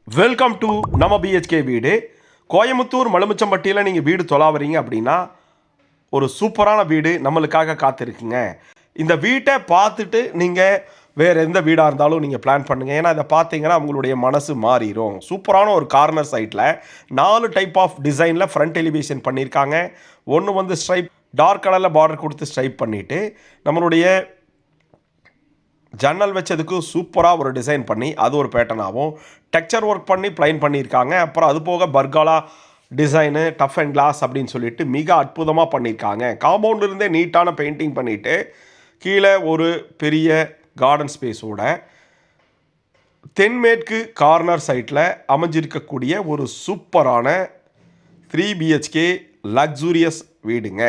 Welcome to நம்ம BHK வீடு. கோயமுத்தூர் மலுமிச்சம்பட்டியில் நீங்கள் வீடு தொலாவறீங்க அப்படின்னா ஒரு சூப்பரான வீடு நம்மளுக்காக காத்திருக்குங்க. இந்த வீட்டை பார்த்துட்டு நீங்கள் வேறு எந்த வீடாக இருந்தாலும் நீங்கள் பிளான் பண்ணுங்கள். ஏன்னா இதை பார்த்தீங்கன்னா உங்களுடைய மனசு மாறிடும். சூப்பரான ஒரு கார்னர் சைட்டில் 4 டைப் ஆஃப் டிசைனில் ஃப்ரண்ட் எலிவேஷன் பண்ணியிருக்காங்க. ஒன்று வந்து ஸ்ட்ரைப் டார்க் கலரில் பார்டர் கொடுத்து ஸ்ட்ரைப் பண்ணிவிட்டு நம்மளுடைய ஜன்னல் வச்சதுக்கு சூப்பராக ஒரு டிசைன் பண்ணி அது ஒரு பேட்டர்னாகவும் டெக்ஸ்சர் ஒர்க் பண்ணி ப்ளைன் பண்ணியிருக்காங்க. அப்புறம் அது போக பர்காலா டிசைனு டஃப் அண்ட் கிளாஸ் அப்படின்னு சொல்லிட்டு மிக அற்புதமாக பண்ணியிருக்காங்க. காம்பவுண்ட்லேருந்தே நீட்டான பெயிண்டிங் பண்ணிவிட்டு கீழே ஒரு பெரிய கார்டன் ஸ்பேஸோட தென்மேற்கு கார்னர் சைட்டில் அமைஞ்சிருக்கக்கூடிய ஒரு சூப்பரான 3 பிஹெச்கே லக்ஸூரியஸ் வீடுங்க.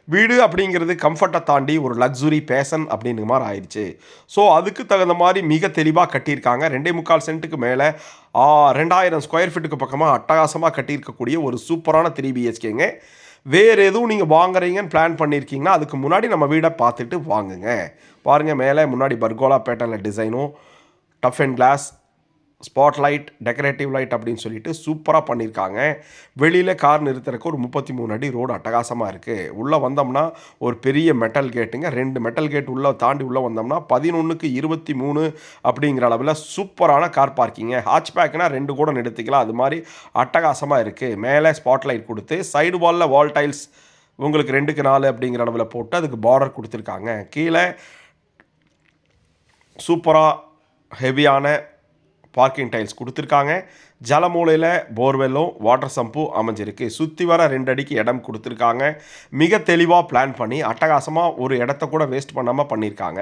வீடு அப்படிங்கிறது கம்ஃபர்ட்டை தாண்டி ஒரு லக்ஸுரி பேஷன் அப்படிங்கிற மாதிரி ஆயிடுச்சு. ஸோ அதுக்கு தகுந்த மாதிரி மிக தெளிவாக கட்டியிருக்காங்க. 2.25 சென்ட்டுக்கு மேலே 2000 ஸ்கொயர் ஃபீட்டுக்கு பக்கமாக அட்டகாசமாக கட்டியிருக்கக்கூடிய ஒரு சூப்பரான 3 பிஹெச்கேங்க. வேறு எதுவும் நீங்கள் வாங்குறீங்கன்னு பிளான் பண்ணியிருக்கீங்கன்னா அதுக்கு முன்னாடி நம்ம வீடை பார்த்துட்டு வாங்குங்க. பாருங்கள், மேலே முன்னாடி பர்கோலா பேட்டர்னில் டிசைனும் tough and glass spot light decorative light அப்படின்னு சொல்லிட்டு சூப்பராக பண்ணியிருக்காங்க. வெளியில் கார் நிறுத்துறதுக்கு ஒரு 33 அடி ரோடு அட்டகாசமாக இருக்குது. உள்ளே வந்தோம்னா ஒரு பெரிய மெட்டல் கேட்டுங்க. 2 மெட்டல் கேட் உள்ளே தாண்டி உள்ளே வந்தோம்னா 11க்கு 23 அப்படிங்கிற அளவில் சூப்பரான கார் பார்க்கிங்க. ஹாட்ச்பேக்னா 2 கூட நிறுத்திக்கலாம். அது மாதிரி அட்டகாசமாக இருக்குது. மேலே ஸ்பாட் லைட் கொடுத்து சைடு வாலில் வால் டைல்ஸ் உங்களுக்கு 2க்கு 4 அப்படிங்கிற அளவில் போட்டு அதுக்கு பார்டர் கொடுத்துருக்காங்க. கீழே சூப்பராக ஹெவியான பார்க்கிங் டைல்ஸ் கொடுத்துருக்காங்க. ஜலமூலையில் போர்வெல்லும் வாட்டர் சம்பும் அமைஞ்சிருக்கு. சுற்றி வர 2 அடிக்கு இடம் கொடுத்துருக்காங்க. மிக தெளிவாக பிளான் பண்ணி அட்டகாசமாக ஒரு இடத்த கூட வேஸ்ட் பண்ணாமல் பண்ணியிருக்காங்க.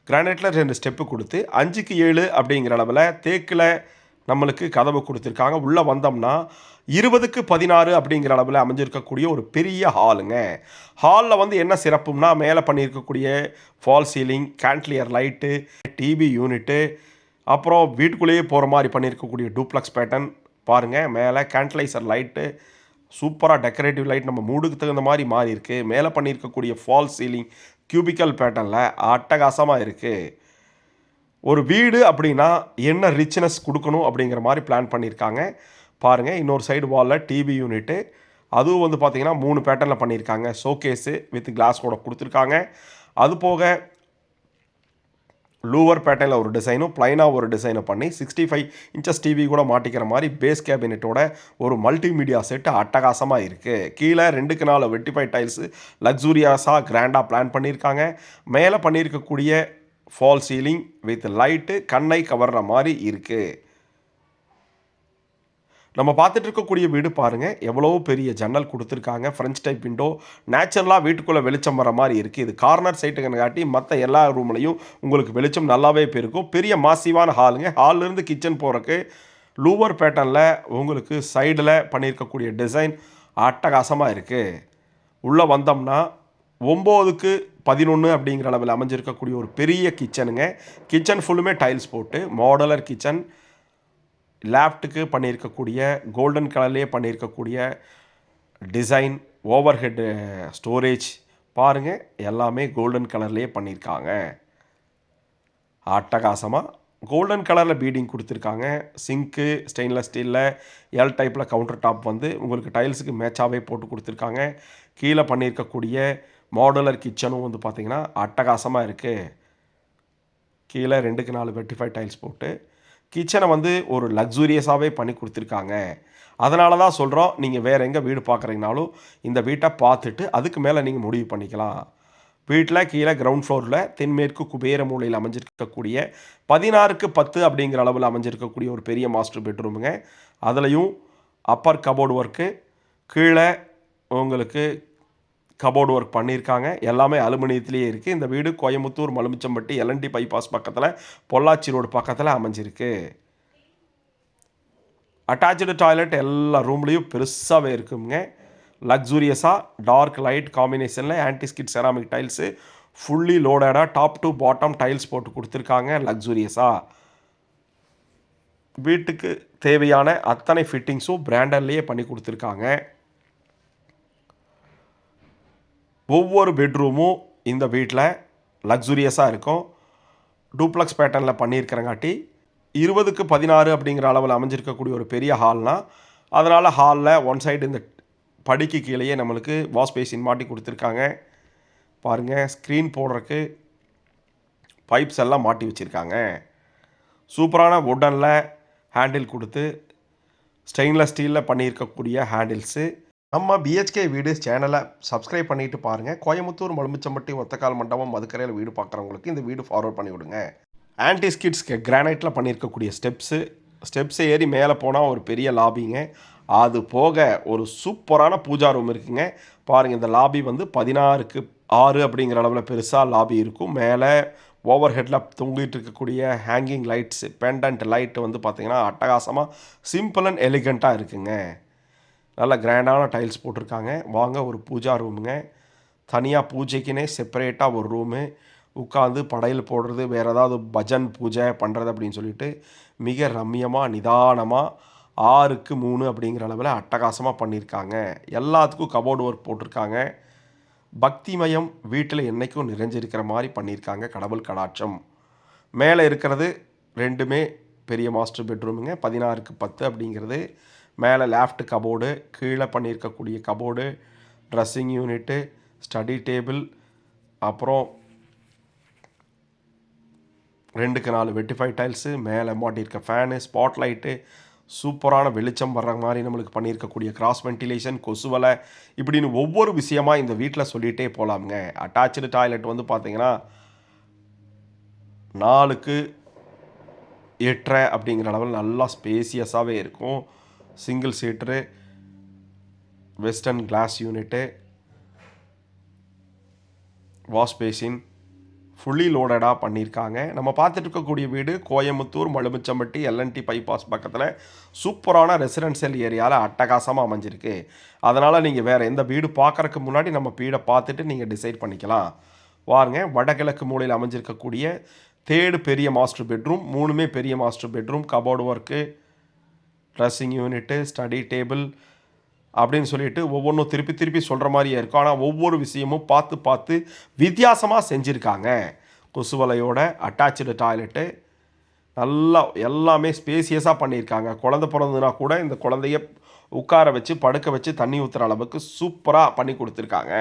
கிரானைட்டில் 2 ஸ்டெப்பு கொடுத்து 5க்கு 7 அப்படிங்கிற அளவில் தேக்கில் நம்மளுக்கு கதவு கொடுத்துருக்காங்க. உள்ளே வந்தோம்னா 20க்கு 16 அப்படிங்கிற அளவில் அமைஞ்சிருக்கக்கூடிய ஒரு பெரிய ஹாலுங்க. ஹாலில் வந்து என்ன சிறப்பும்னா மேலே பண்ணியிருக்கக்கூடிய fall ceiling, chandelier light, TV unit, அப்புறம் வீட்டுக்குள்ளேயே போகிற மாதிரி பண்ணியிருக்கக்கூடிய டூப்ளக்ஸ் பேட்டர்ன் பாருங்கள். மேலே கேண்டலைசர் லைட்டு சூப்பராக டெக்கரேட்டிவ் லைட் நம்ம மூடுக்கு தகுந்த மாதிரி மாறி இருக்குது. மேலே பண்ணியிருக்கக்கூடிய ஃபால் சீலிங் கியூபிக்கல் பேட்டர்னில் அட்டகாசமாக இருக்குது. ஒரு வீடு அப்படின்னா என்ன ரிச்னஸ் கொடுக்கணும் அப்படிங்கிற மாதிரி பிளான் பண்ணியிருக்காங்க. பாருங்கள், இன்னொரு சைடு வாலில் டிவி யூனிட்டு அதுவும் வந்து பார்த்திங்கன்னா 3 பேட்டர்னில் பண்ணியிருக்காங்க. ஷோகேஸு வித் கிளாஸ் கூட கொடுத்துருக்காங்க. அது போக லூவர் பேட்டர்னில் ஒரு டிசைனும் ப்ளைனாக ஒரு டிசைனை பண்ணி 65 இன்ச்சஸ் டிவி கூட மாட்டிக்கிற மாதிரி பேஸ் கேபினெட்டோட ஒரு மல்டிமீடியா செட்டு அட்டகாசமாக இருக்குது. கீழே 2க்கு 4 வெட்டிஃபை டைல்ஸு லக்ஸூரியாஸாக கிராண்டாக பிளான் பண்ணியிருக்காங்க. மேலே பண்ணியிருக்கக்கூடிய ஃபால் சீலிங் வித் லைட்டு கண்ணை கவர்ற மாதிரி இருக்குது. நம்ம பார்த்துட்டு இருக்கக்கூடிய வீடு பாருங்கள், எவ்வளோ பெரிய ஜன்னல் கொடுத்துருக்காங்க. ஃப்ரெஞ்ச் டைப் விண்டோ நேச்சுரலாக வீட்டுக்குள்ளே வெளிச்சம் வர மாதிரி இருக்குது. இது கார்னர் சைட்டுக்குன்னு காட்டி மற்ற எல்லா ரூம்லையும் உங்களுக்கு வெளிச்சம் நல்லாவே போயிருக்கும். பெரிய மாசிவான ஹாலுங்க. ஹால்லேருந்து கிச்சன் போகிறக்கு லூவர் பேட்டர்னில் உங்களுக்கு சைடில் பண்ணியிருக்கக்கூடிய டிசைன் அட்டகாசமாக இருக்குது. உள்ளே வந்தோம்னா 9க்கு 11 அப்படிங்கிற அளவில் அமைஞ்சிருக்கக்கூடிய ஒரு பெரிய கிச்சனுங்க. கிச்சன் ஃபுல்லுமே டைல்ஸ் போட்டு மாடலர் கிச்சன். லேப்ட்டுக்கு பண்ணியிருக்கக்கூடிய கோல்டன் கலர்லேயே பண்ணியிருக்கக்கூடிய டிசைன், ஓவர் ஹெட் ஸ்டோரேஜ் பாருங்கள், எல்லாமே கோல்டன் கலர்லேயே பண்ணியிருக்காங்க. அட்டகாசமாக கோல்டன் கலரில் பீடிங் கொடுத்துருக்காங்க. சிங்க்கு ஸ்டெயின்லெஸ் ஸ்டீலில் எல் டைப்பில் கவுண்டர் டாப் வந்து உங்களுக்கு டைல்ஸுக்கு மேட்சாகவே போட்டு கொடுத்துருக்காங்க. கீழே பண்ணியிருக்கக்கூடிய மாடுலர் கிச்சனும் வந்து பார்த்திங்கன்னா அட்டகாசமாக இருக்குது. கீழே 2க்கு 4 வெட்டிஃபை டைல்ஸ் போட்டு கிச்சனை வந்து ஒரு லக்ஸூரியஸாகவே பண்ணி கொடுத்துருக்காங்க. அதனால தான் சொல்கிறோம், நீங்கள் வேறு எங்கே வீடு பார்க்குறீங்கனாலும் இந்த வீட்டை பார்த்துட்டு அதுக்கு மேலே நீங்கள் முடிவு பண்ணிக்கலாம். வீட்டில் கீழே கிரவுண்ட் ஃப்ளோரில் தென்மேற்கு குபேர மூலையில் அமைஞ்சிருக்கக்கூடிய 16க்கு 10 அப்படிங்கிற அளவில் அமைஞ்சிருக்கக்கூடிய ஒரு பெரிய மாஸ்டர் பெட்ரூமுங்க. அதுலேயும் அப்பர் கபோர்டு ஒர்க்கு, கீழே உங்களுக்கு கபோர்டு ஒர்க் பண்ணியிருக்காங்க. எல்லாமே அலுமினியத்திலேயே இருக்குது. இந்த வீடு கோயமுத்தூர் மலுமிச்சம்பட்டி எல்என்டி பைபாஸ் பக்கத்தில் பொள்ளாச்சி ரோடு பக்கத்தில் அமைஞ்சிருக்கு. அட்டாச்சு டாய்லெட் எல்லா ரூம்லேயும் பெருசாகவே இருக்குங்க. லக்ஸூரியஸாக டார்க் லைட் காம்பினேஷனில் ஆன்டிஸ்கிட் செராமிக் டைல்ஸு ஃபுல்லி லோடடாக டாப் டு பாட்டம் டைல்ஸ் போட்டு கொடுத்துருக்காங்க. லக்ஸூரியஸாக வீட்டுக்கு தேவையான அத்தனை ஃபிட்டிங்ஸும் பிராண்டட்லேயே பண்ணி கொடுத்துருக்காங்க. ஒவ்வொரு பெட்ரூமும் இந்த வீட்டில் லக்ஸூரியஸாக இருக்கும். டூப்ளக்ஸ் பேட்டர்னில் பண்ணியிருக்கிறங்காட்டி 20க்கு 16 அப்படிங்கிற அளவில் அமைஞ்சிருக்கக்கூடிய ஒரு பெரிய ஹால்னால், அதனால் ஹாலில் ஒன் சைடு இந்த படிக்கு கீழேயே நம்மளுக்கு வாஷ் பேசின் மாட்டி கொடுத்துருக்காங்க. பாருங்கள், ஸ்க்ரீன் போடுறதுக்கு பைப்ஸ் எல்லாம் மாட்டி வச்சுருக்காங்க. சூப்பரான வுட்டனில் ஹேண்டில் கொடுத்து ஸ்டெயின்லெஸ் ஸ்டீலில் பண்ணியிருக்கக்கூடிய ஹேண்டில்ஸு. நம்ம பிஹெச்கே வீடு சேனலை சப்ஸ்கிரைப் பண்ணிவிட்டு பாருங்கள். கோயம்புத்தூர், மலுமிச்சம்பட்டி, ஒத்தக்கால் மண்டபம், மதுக்கரையில் வீடு பார்க்குறவங்களுக்கு இந்த வீடு ஃபார்வர்ட் பண்ணி விடுங்க. ஆன்டி ஸ்கிட்ஸ்க்கு கிரானைட்டில் பண்ணியிருக்கக்கூடிய ஸ்டெப்ஸு ஏறி மேலே போனால் ஒரு பெரிய லாபிங்க. அது போக ஒரு சூப்பரான பூஜா ரூம் இருக்குங்க. பாருங்கள், இந்த லாபி வந்து 16க்கு 6 அப்படிங்கிற அளவில் பெருசாக லாபி இருக்கும். மேலே ஓவர் ஹெட்டில் தொங்கிட்டு இருக்கக்கூடிய ஹேங்கிங் லைட்ஸ், பெண்டன்ட் லைட்டு வந்து பார்த்திங்கன்னா அட்டகாசமாக சிம்பிள் அண்ட் எலிகண்ட்டாக இருக்குங்க. நல்ல கிராண்டான டைல்ஸ் போட்டிருக்காங்க. வாங்க, ஒரு பூஜா ரூமுங்க. தனியாக பூஜைக்குன்னே செப்பரேட்டாக ஒரு ரூமு. உட்காந்து படையல் போடுறது, வேறு ஏதாவது பஜன் பூஜை பண்ணுறது அப்படின்னு சொல்லிட்டு மிக ரம்மியமாக நிதானமாக 6க்கு 3 அப்படிங்கிற அளவில் அட்டகாசமாக பண்ணியிருக்காங்க. எல்லாத்துக்கும் கபோர்டு ஒர்க் போட்டிருக்காங்க. பக்திமயம் வீட்டில் என்றைக்கும் நிறைஞ்சிருக்கிற மாதிரி பண்ணியிருக்காங்க. கடவுள் கடாட்சம். மேலே இருக்கிறது ரெண்டுமே பெரிய மாஸ்டர் பெட்ரூமுங்க. 16க்கு 10 அப்படிங்கிறது. மேலே லேஃப்ட் கபோர்டு, கீழே பண்ணியிருக்கக்கூடிய cupboard, dressing unit, study table, அப்புறம் 2க்கு 4 வெட்டிஃபை டைல்ஸு, மேலே மாட்டியிருக்க ஃபேனு, ஸ்பாட் லைட்டு, சூப்பரான வெளிச்சம் வர்ற மாதிரி நம்மளுக்கு பண்ணியிருக்கக்கூடிய கிராஸ் வென்டிலேஷன், கொசுவலை, இப்படின்னு ஒவ்வொரு விஷயமாக இந்த வீட்டில் சொல்லிகிட்டே போகலாமுங்க. அட்டாச்சு டாய்லெட் வந்து பார்த்திங்கன்னா 4க்கு 8.5 அப்படிங்கிற அளவில் நல்லா ஸ்பேசியஸாகவே இருக்கும். Single seater, western closet unit, wash basin, fully லோடடாக பண்ணியிருக்காங்க. நம்ம பார்த்துட்டு இருக்கக்கூடிய வீடு கோயம்புத்தூர், மலுமிச்சம்பட்டி, எல்என்டி பைபாஸ் பக்கத்தில் சூப்பரான ரெசிடென்ஷியல் ஏரியாவில் அட்டகாசமாக அமைஞ்சிருக்கு. அதனால் நீங்கள் வேறு எந்த வீடு பார்க்குறதுக்கு முன்னாடி நம்ம வீடை பார்த்துட்டு நீங்கள் டிசைட் பண்ணிக்கலாம். வாருங்க, வடகிழக்கு மூலையில் அமைஞ்சிருக்கக்கூடிய 3rd பெரிய மாஸ்டர் பெட்ரூம். 3மே பெரிய master bedroom. Cupboard work, dressing unit, study table அப்படின்னு சொல்லிட்டு ஒவ்வொன்றும் திருப்பி சொல்கிற மாதிரியே இருக்கும். ஆனால் ஒவ்வொரு விஷயமும் பார்த்து வித்தியாசமாக செஞ்சுருக்காங்க. கொசுவலையோட அட்டாச்சு டாய்லெட்டு, நல்லா எல்லாமே ஸ்பேசியஸாக பண்ணியிருக்காங்க. குழந்தை பிறந்ததுனா கூட இந்த குழந்தைய உட்கார வச்சு படுக்க வச்சு தண்ணி ஊற்றுற அளவுக்கு சூப்பராக பண்ணி கொடுத்துருக்காங்க.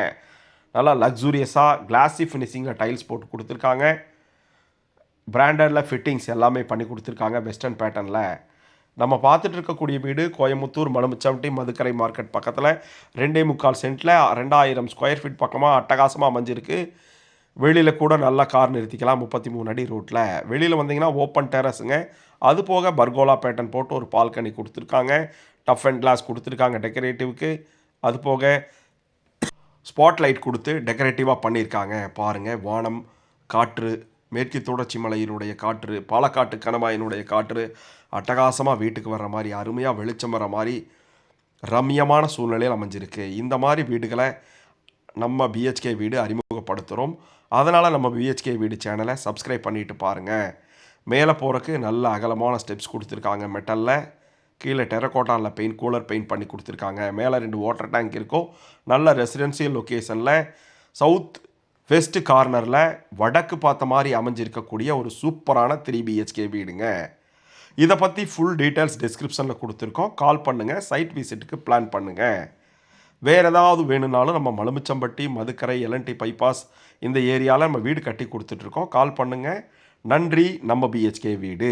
நல்லா லக்ஸூரியஸாக கிளாஸி ஃபினிஷிங்கில் டைல்ஸ் போட்டு கொடுத்துருக்காங்க. பிராண்டடில் ஃபிட்டிங்ஸ் எல்லாமே பண்ணி கொடுத்துருக்காங்க வெஸ்டர்ன் பேட்டர்னில். நம்ம பார்த்துட்டு இருக்கக்கூடிய வீடு கோயம்புத்தூர், மலுமிச்சம்பட்டி, மதுக்கரை மார்க்கெட் பக்கத்தில் 2.25 சென்ட்டில் 2000 ஸ்கொயர் ஃபீட் பக்கமாக அட்டகாசமாக அமைஞ்சிருக்கு. வெளியில் கூட நல்லா கார் நிறுத்திக்கலாம். 33 அடி ரோட்டில். வெளியில் வந்தீங்கன்னா ஓப்பன் டெரஸுங்க. அது போக பர்கோலா பேட்டர்ன் போட்டு ஒரு பால்கனி கொடுத்துருக்காங்க. டஃப் அண்ட் கிளாஸ் கொடுத்துருக்காங்க டெக்கரேட்டிவ்க்கு. அது போக ஸ்பாட் லைட் கொடுத்து டெக்கரேட்டிவாக பண்ணியிருக்காங்க. பாருங்கள், வானம், காற்று, மேற்கு தொடர்ச்சி மலையினுடைய காற்று, பாலக்காட்டு கணவாயினுடைய காற்று அட்டகாசமாக வீட்டுக்கு வர்ற மாதிரி, அருமையாக வெளிச்சம் வர மாதிரி ரம்மியமான சூழ்நிலையில் அமைஞ்சிருக்கு. இந்த மாதிரி வீடுகளை நம்ம பிஹெச்கே வீடு அறிமுகப்படுத்துகிறோம். அதனால் நம்ம பிஹெச்கே வீடு சேனலை சப்ஸ்கிரைப் பண்ணிவிட்டு பாருங்கள். மேலே போகிறக்கு நல்ல அகலமான ஸ்டெப்ஸ் கொடுத்துருக்காங்க மெட்டலில். கீழே டெரக்கோட்டாவில் பெயிண்ட், கூலர் பெயிண்ட் பண்ணி கொடுத்துருக்காங்க. மேலே 2 வாட்டர் டேங்க் இருக்கும். நல்ல ரெசிடென்சியல் லொக்கேஷனில் சவுத் வெஸ்ட் கார்னரில் வடக்கு பார்த்த மாதிரி அமைஞ்சிருக்கக்கூடிய ஒரு சூப்பரான 3 பிஹெச்கே வீடுங்க. இதை பற்றி ஃபுல் டீட்டெயில்ஸ் டிஸ்கிரிப்ஷனில் கொடுத்துருக்கோம். கால் பண்ணுங்கள், சைட் விசிட்டுக்கு பிளான் பண்ணுங்கள். வேறு ஏதாவது வேணும்னாலும் நம்ம மலுமிச்சம்பட்டி, மதுக்கரை, எல்என்டி பைபாஸ் இந்த ஏரியாவில் நம்ம வீடு கட்டி கொடுத்துட்ருக்கோம். கால் பண்ணுங்கள். நன்றி. நம்ம பிஹெச்கே வீடு.